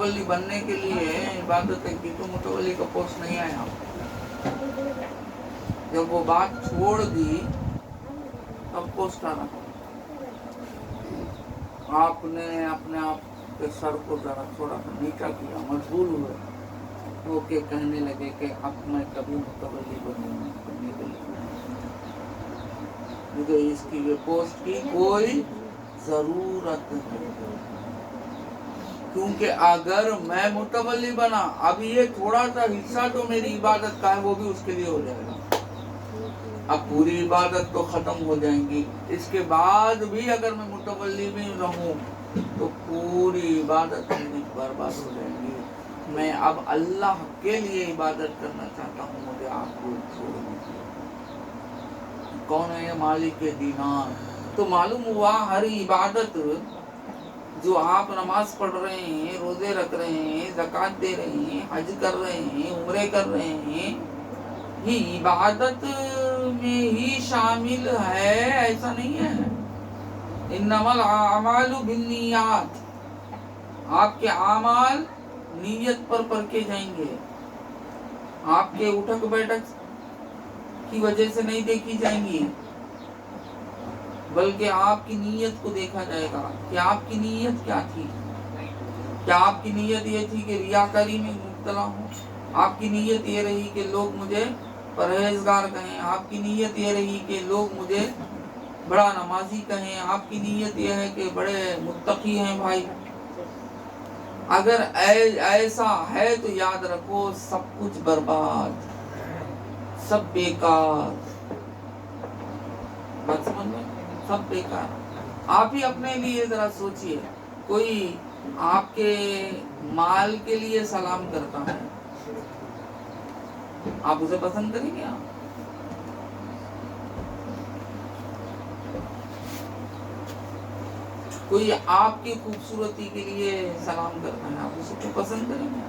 متولی بننے کے لیے عبادتیں کی تو متولی کا پوسٹ نہیں آیا. جب وہ بات چھوڑ دی تب پوسٹ آ رہا. آپ نے اپنے آپ کے سر کو ذرا تھوڑا سا نیچا کیا, مجبور ہوئے وہ کہ کہنے لگے کہ اب میں کبھی متولی بننے کے لیے مجھے اس کی یہ پوسٹ کی کوئی ضرورت نہیں, کیونکہ اگر میں متولی بنا اب یہ تھوڑا سا حصہ جو میری عبادت کا ہے وہ بھی اس کے لیے ہو جائے گا. اب پوری عبادت تو ختم ہو جائیں گی, اس کے بعد بھی اگر میں متولی بھی رہوں تو پوری عبادت میری برباد ہو جائے گی. میں اب اللہ کے لیے عبادت کرنا چاہتا ہوں, مجھے آپ کو چھوڑ دیجیے. کون ہے یہ مالک دینار؟ تو معلوم ہوا ہر عبادت جو آپ نماز پڑھ رہے ہیں, روزے رکھ رہے ہیں, زکوٰۃ دے رہے ہیں, حج کر رہے ہیں, عمرے کر رہے ہیں, یہ عبادت میں ہی شامل ہے, ایسا نہیں ہے. انما الاعمال بالنیات, آپ کے اعمال نیت پر پرکھے جائیں گے, آپ کے اٹھک بیٹھک کی وجہ سے نہیں دیکھی جائیں گی, بلکہ آپ کی نیت کو دیکھا جائے گا کہ آپ کی نیت کیا تھی. کیا آپ کی نیت یہ تھی کہ ریاکاری میں مبتلا ہوں؟ آپ کی نیت یہ رہی کہ لوگ مجھے پرہیزگار کہیں, آپ کی نیت یہ رہی کہ لوگ مجھے بڑا نمازی کہیں, آپ کی نیت یہ ہے کہ بڑے متقی ہیں بھائی. اگر ایسا ہے تو یاد رکھو سب کچھ برباد, سب بیکار. بات سمجھ میں, سب بیکار. آپ ہی اپنے لیے ذرا سوچئے, کوئی آپ کے مال کے لیے سلام کرتا ہے, آپ اسے پسند کریں گے؟ آپ کوئی آپ کی خوبصورتی کے لیے سلام کرتا ہے, آپ اسے کو پسند کریں گے؟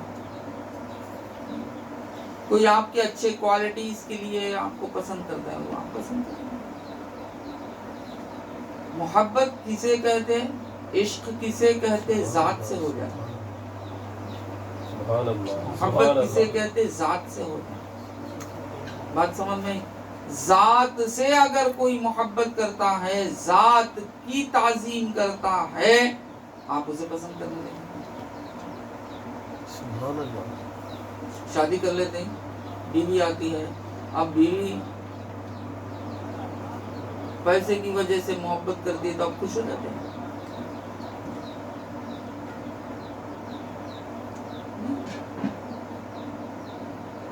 کوئی آپ کے اچھے کوالٹیز کے لیے آپ کو پسند کرتا ہے, وہ آپ پسند کریں گے؟ محبت کسے کہتے, عشق کسے کہتے, ذات سے ہو جائے. محبت کسے کہتے, ذات سے ہو جائے. بات سمجھ میں؟ ذات سے اگر کوئی محبت کرتا ہے, ذات کی تعظیم کرتا ہے, آپ اسے پسند کرنے لیں. شادی کر لیتے ہیں, بیوی آتی ہے, اب بیوی پیسے کی وجہ سے محبت کرتی ہے تو آپ خوش ہو جاتے ہیں.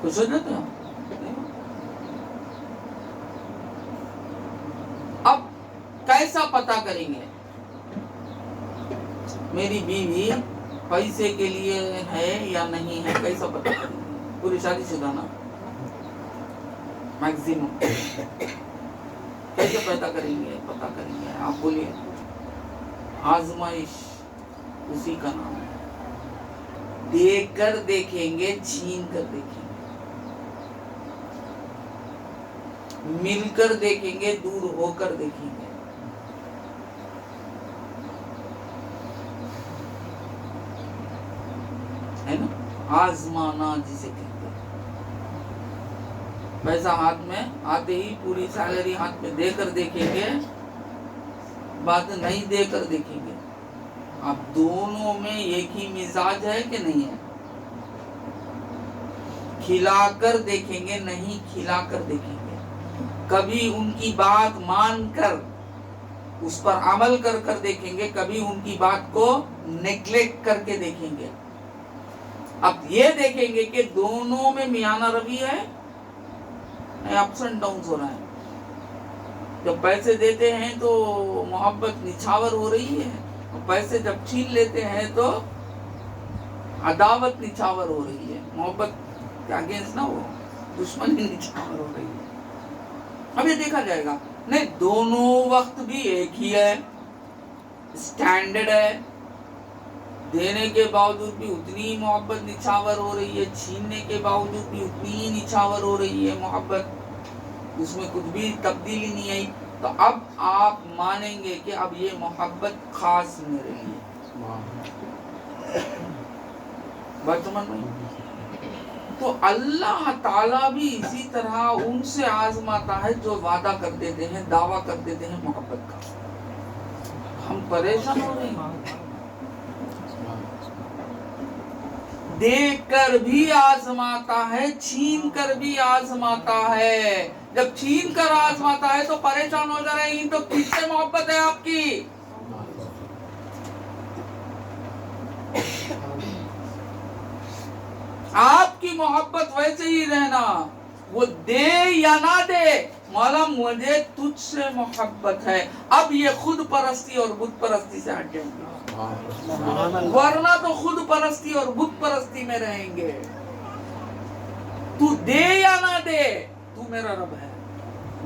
خوش ہو جاتے ہیں. اب کیسا پتہ کریں گے میری بیوی پیسے کے لیے ہے یا نہیں ہے؟ کیسا پتہ کریں گے؟ پوری شادی شدہ نا میکسیمم کیسے پتہ کریں گے؟ آپ بولیے. آزمائش اسی کا نام ہے. دیکھ کر دیکھیں گے, چھین کر دیکھیں گے, مل کر دیکھیں گے, دور ہو کر دیکھیں گے. ہے نا آزمانا جسے کہتے ہیں. پیسہ ہاتھ میں آتے ہی پوری سیلری ہاتھ میں دے کر دیکھیں گے, بات نہیں دے کر دیکھیں گے. اب دونوں میں ایک ہی مزاج ہے کہ نہیں ہے؟ کھلا کر دیکھیں گے, نہیں کھلا کر دیکھیں گے. کبھی ان کی بات مان کر اس پر عمل کر کر دیکھیں گے, کبھی ان کی بات کو نیگلیکٹ کر کے دیکھیں گے. اب یہ دیکھیں گے کہ دونوں میں میانہ روی ہے, اپس اینڈ ڈاؤنز ہو رہا ہے. جب پیسے دیتے ہیں تو محبت نچھاور ہو رہی ہے, اور پیسے جب چھین لیتے ہیں تو عداوت نچھاور ہو رہی ہے. محبت کے اگینسٹ نہ ہو, دشمنی نچھاور ہو رہی ہے. اب یہ دیکھا جائے گا. نہیں, دونوں وقت بھی ایک ہی ہے, اسٹینڈرڈ ہے, دینے کے باوجود بھی اتنی ہی محبت نچھاور ہو رہی ہے, چھیننے کے باوجود بھی اتنی ہی نچھاور ہو رہی ہے محبت, اس میں کچھ بھی تبدیلی نہیں آئی. تو اب آپ مانیں گے کہ اب یہ محبت خاص میرے لیے. بات سمجھ میں؟ تو اللہ تعالیٰ بھی اسی طرح ان سے آزماتا ہے جو وعدہ کر دیتے ہیں، دعویٰ کر دیتے ہیں محبت کا. ہم پریشان ہو رہے ہیں، دیکھ کر بھی آزماتا ہے، چھین کر بھی آزماتا ہے. جب چھین کر آزماتا ہے تو پریشان ہو جا رہے ہیں، تو کس سے محبت ہے آپ کی؟ آپ کی محبت ویسے ہی رہنا، وہ دے یا نہ دے، مولا مجھے تجھ سے محبت ہے. اب یہ خود پرستی اور بت پرستی سے ہٹ جائیں گے، ورنہ تو خود پرستی اور بت پرستی میں رہیں گے. تو دے یا نہ دے، تو میرا رب ہے،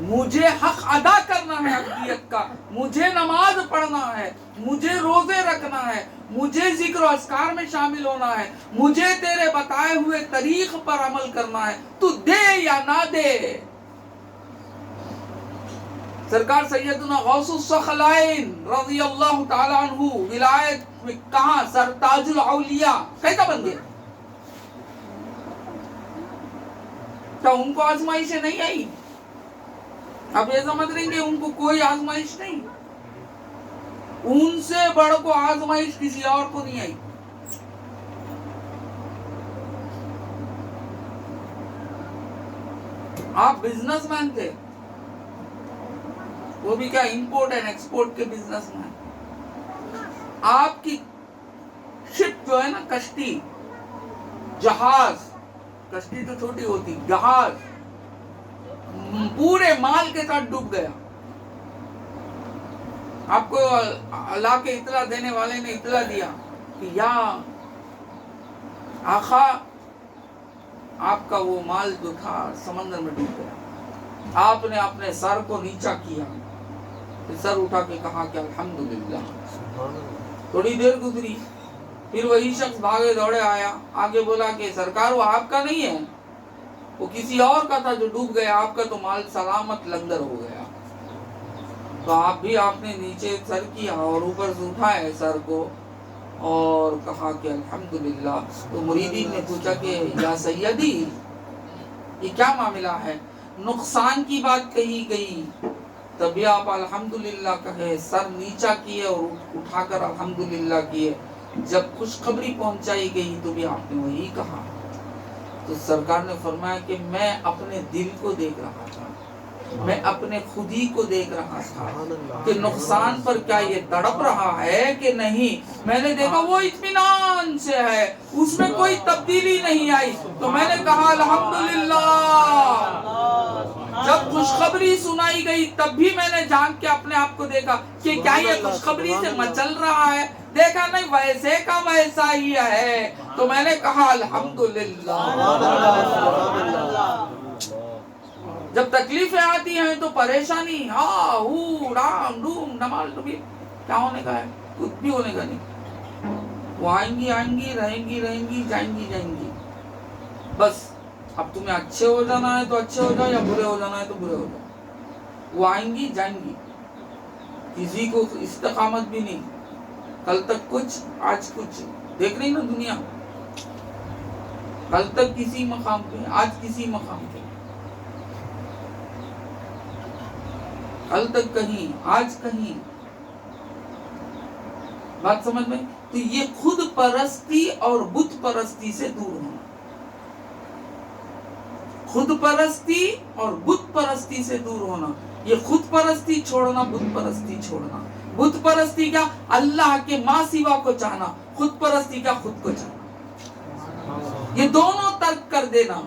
مجھے حق ادا کرنا ہے عبدیت کا، مجھے نماز پڑھنا ہے، مجھے روزے رکھنا ہے، مجھے ذکر و اذکار میں شامل ہونا ہے، مجھے تیرے بتائے ہوئے طریق پر عمل کرنا ہے. تو دے یا نہ دے. سرکار سیدنا غوث الثقلین رضی اللہ تعالی عنہ ولایت میں کہاں سرتاج الاولیاء کیسا بن گئے؟ کیا ان کو آزمائشیں نہیں آئی؟ آپ یہ سمجھ رہے ہیں کہ ان کو کوئی آزمائش نہیں؟ ان سے بڑھ کو آزمائش کسی اور کو نہیں آئی. آپ بزنس مین تھے، وہ بھی کیا امپورٹ اینڈ ایکسپورٹ کے بزنس مین. آپ کی شپ جو ہے نا، کشتی، جہاز، کشتی تو چھوٹی ہوتی، جہاز پورے مال کے ساتھ ڈوب گیا. آپ کو اللہ کے اطلاع دینے والے نے اطلاع دیا کہ یا آقا آپ کا وہ مال جو تھا سمندر میں ڈوب گیا. آپ نے اپنے سر کو نیچا کیا، پھر سر اٹھا کے کہا کہ الحمدللہ. تھوڑی دیر گزری، پھر وہی شخص بھاگے دوڑے آیا، آگے بولا کہ سرکار وہ آپ کا نہیں ہے، وہ کسی اور کا تھا جو ڈوب گیا، آپ کا تو مال سلامت لنگر ہو گیا. تو آپ نے نیچے سر کیا اور اوپر سے اٹھایا سر کو اور کہا کہ الحمدللہ. تو مریدین نے پوچھا کہ یا سیدی یہ کیا معاملہ ہے؟ نقصان کی بات کہی گئی تبھی آپ الحمدللہ کہے، سر نیچا کیے اور اٹھا کر الحمدللہ کیے. جب خوشخبری پہنچائی گئی تو بھی آپ نے وہی کہا. تو سرکار نے فرمایا کہ میں اپنے دل کو دیکھ رہا تھا، میں اپنے خودی کو دیکھ رہا تھا کہ نقصان پر کیا یہ تڑپ رہا ہے کہ نہیں. میں نے دیکھا وہ اطمینان سے ہے، اس میں کوئی تبدیلی نہیں آئی. تو میں نے کہا الحمدللہ. جب خوشخبری سنائی گئی تب بھی میں نے جان کے اپنے آپ کو دیکھا کہ کیا یہ خوشخبری سے مچل رہا ہے. دیکھا نہیں، ویسے کا ویسا ہی ہے. تو میں نے کہا الحمدللہ. جب تکلیفیں آتی ہیں تو پریشانی، ہاں ہو رام ڈوم ڈمال ڈوبی، کیا ہونے کا ہے؟ کچھ بھی ہونے کا نہیں. وہ آئیں گی رہیں گی جائیں گی. بس اب تمہیں اچھے ہو جانا ہے تو اچھے ہو جاؤ، یا برے ہو جانا ہے تو برے ہو جاؤ. وہ آئیں گی جائیں گی. کسی کو استقامت بھی نہیں. کل تک کچھ، آج کچھ. دیکھ رہی نا دنیا، کل تک کسی مقام پہ، آج کسی مقام پہ. کل تک کہیں، آج کہیں. بات سمجھ میں؟ تو یہ خود پرستی اور بت پرستی سے دور ہونا. خود پرستی اور بت پرستی سے دور ہونا. یہ خود پرستی چھوڑنا، بت پرستی چھوڑنا. بت پرستی کا اللہ کے ماں سوا کو چاہنا، خود پرستی کا خود کو چاہنا. یہ دونوں ترک کر دینا،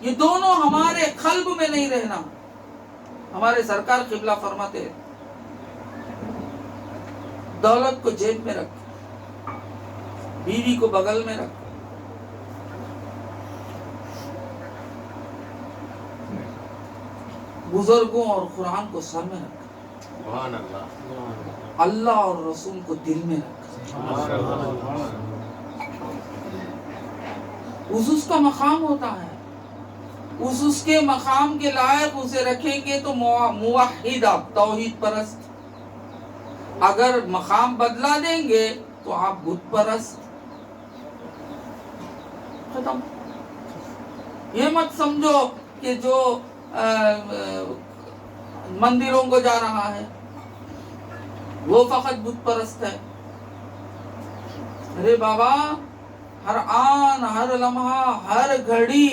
یہ دونوں ہمارے قلب میں نہیں رہنا. ہمارے سرکار قبلہ فرماتے دولت کو جیب میں رکھ، بیوی کو بغل میں رکھ، بزرگوں اور قرآن کو سر میں رکھ، اللہ اور رسول کو دل میں رکھ. اس کا مقام ہوتا ہے، اس کے مقام کے لائق اسے رکھیں گے تو موحد، آپ توحید پرست. اگر مقام بدلا دیں گے تو آپ بت پرست. ختم. یہ مت سمجھو کہ جو مندروں کو جا رہا ہے وہ فقط بت پرست ہے. ارے بابا، ہر آن ہر لمحہ ہر گھڑی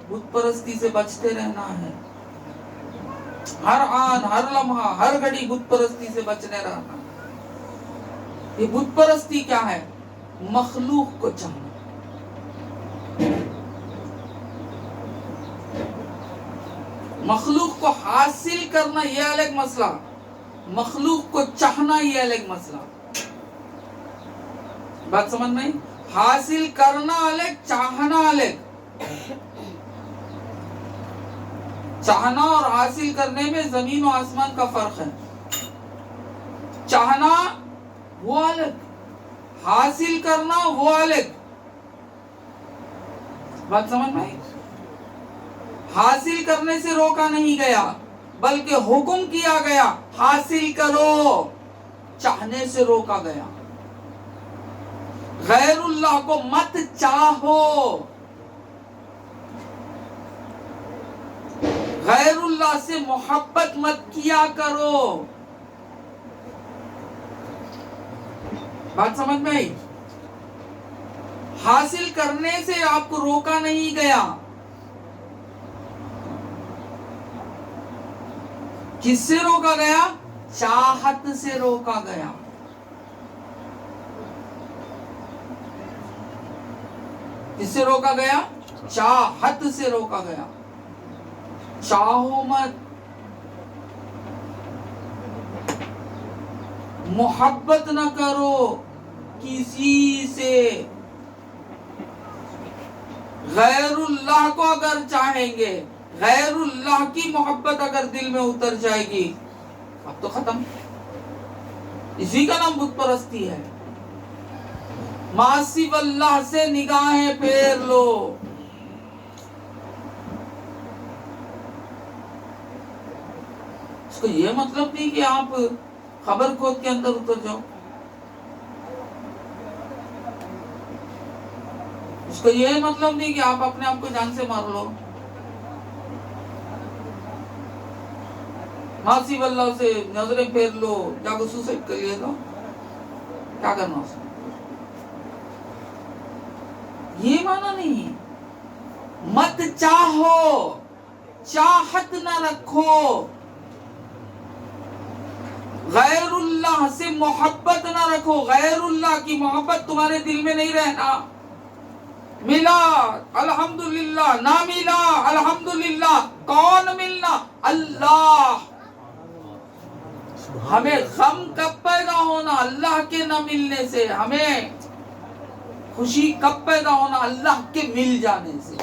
بت پرستی سے بچتے رہنا ہے. ہر آن ہر لمحہ ہر گھڑی بت پرستی سے بچنے رہنا. یہ بت پرستی کیا ہے؟ مخلوق کو چاہنا. مخلوق کو حاصل کرنا یہ الگ مسئلہ، مخلوق کو چاہنا یہ الگ مسئلہ. بات سمجھ میں؟ حاصل کرنا الگ، چاہنا الگ. چاہنا اور حاصل کرنے میں زمین و آسمان کا فرق ہے. چاہنا وہ الگ، حاصل کرنا وہ الگ. بات سمجھ میں؟ حاصل کرنے سے روکا نہیں گیا بلکہ حکم کیا گیا حاصل کرو. چاہنے سے روکا گیا. غیر اللہ کو مت چاہو، غیر اللہ سے محبت مت کیا کرو. بات سمجھ میں آئی؟ حاصل کرنے سے آپ کو روکا نہیں گیا. کس سے روکا گیا؟ چاہت سے روکا گیا. کس سے روکا گیا؟ چاہت سے روکا گیا. چاہو مت، محبت نہ کرو کسی سے. غیر اللہ کو اگر چاہیں گے، غیر اللہ کی محبت اگر دل میں اتر جائے گی، اب تو ختم. اسی کا نام بت پرستی ہے. ما سوی اللہ سے نگاہیں پھیر لو. اس کو یہ مطلب نہیں کہ آپ خبر کھود کے اندر اتر جاؤ. اس کو یہ مطلب نہیں کہ آپ اپنے آپ کو جان سے مار لو. ماسی واللہ سے نظریں پھیر لو، جا کو سوسائڈ کر لیے تو کیا کرنا اس میں؟ یہ معنی نہیں. مت چاہو، چاہت نہ رکھو. غیر اللہ سے محبت نہ رکھو. غیر اللہ کی محبت تمہارے دل میں نہیں رہنا. ملا الحمدللہ، نہ ملا الحمدللہ. کون ملنا؟ اللہ. ہمیں غم کب پیدا ہونا؟ اللہ کے نہ ملنے سے. ہمیں خوشی کب پیدا ہونا؟ اللہ کے مل جانے سے.